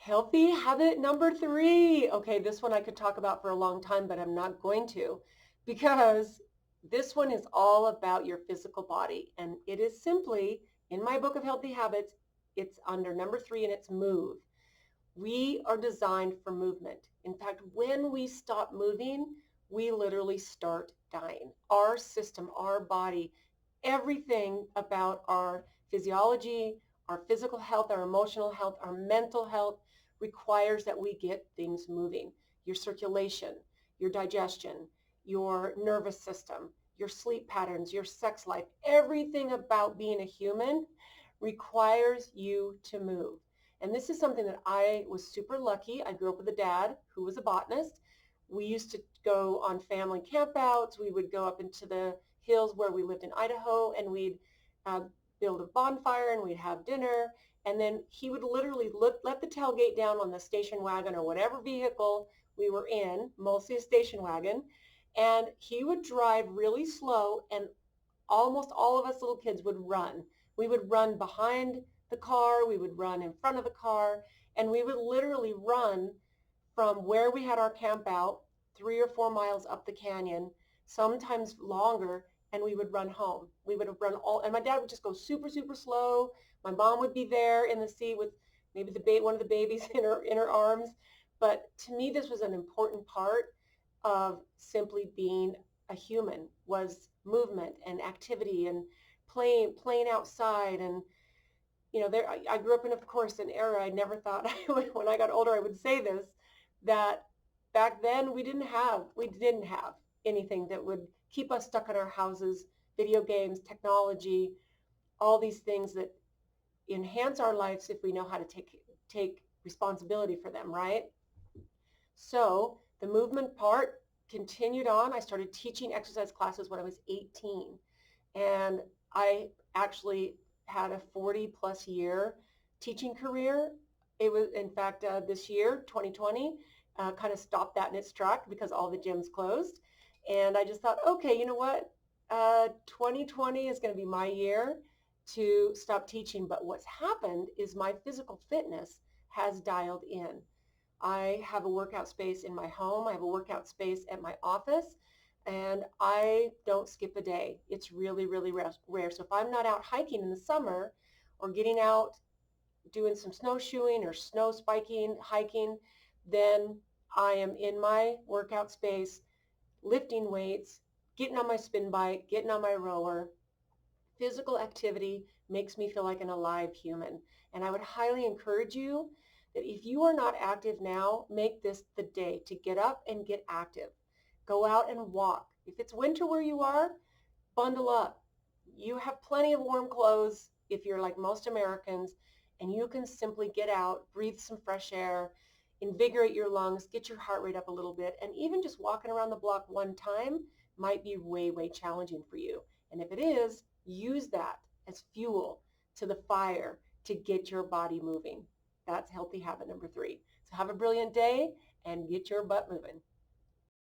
Healthy habit number three. Okay, this one I could talk about for a long time, but I'm not going to because this one is all about your physical body. And it is simply in my book of healthy habits, it's under number three and it's move. We are designed for movement. In fact, when we stop moving, we literally start dying. Our system, our body, everything about our physiology, our physical health, our emotional health, our mental health requires that we get things moving. Your circulation, your digestion, your nervous system, your sleep patterns, your sex life, everything about being a human requires you to move. And this is something that I was super lucky. I grew up with a dad who was a botanist. We used to go on family campouts. We would go up into the hills where we lived in Idaho, and we'd uh, build a bonfire and we'd have dinner. And then he would literally let the tailgate down on the station wagon or whatever vehicle we were in, mostly a station wagon. And he would drive really slow, and almost all of us little kids would run. We would run behind the car, we would run in front of the car, and we would literally run from where we had our camp out 3 or 4 miles up the canyon, sometimes longer, and we would run home. We would run all, and my dad would just go super, super slow. My mom would be there in the seat with maybe one of the babies in her arms. But to me, this was an important part of simply being a human, was movement and activity and playing outside. And there I grew up in, of course, an era I never thought when I got older I would say this, that back then we didn't have anything that would keep us stuck in our houses, video games, technology, all these things that enhance our lives if we know how to take responsibility for them, right? So the movement part continued on. I started teaching exercise classes when I was 18. And I actually had a 40 plus year teaching career. It was, in fact, this year, 2020, kind of stopped that in its track because all the gyms closed. And I just thought, okay, you know what? 2020 is going to be my year to stop teaching. But what's happened is my physical fitness has dialed in. I have a workout space in my home. I have a workout space at my office, and I don't skip a day. It's really, really rare. So if I'm not out hiking in the summer or getting out doing some snowshoeing or snow spiking, hiking, then I am in my workout space, lifting weights, getting on my spin bike, getting on my rower. Physical activity makes me feel like an alive human. And I would highly encourage you that if you are not active now, make this the day to get up and get active. Go out and walk. If it's winter where you are, bundle up. You have plenty of warm clothes if you're like most Americans, and you can simply get out, breathe some fresh air, invigorate your lungs, get your heart rate up a little bit, and even just walking around the block one time might be way, way challenging for you. And if it is, use that as fuel to the fire to get your body moving. That's healthy habit number three. So have a brilliant day and get your butt moving.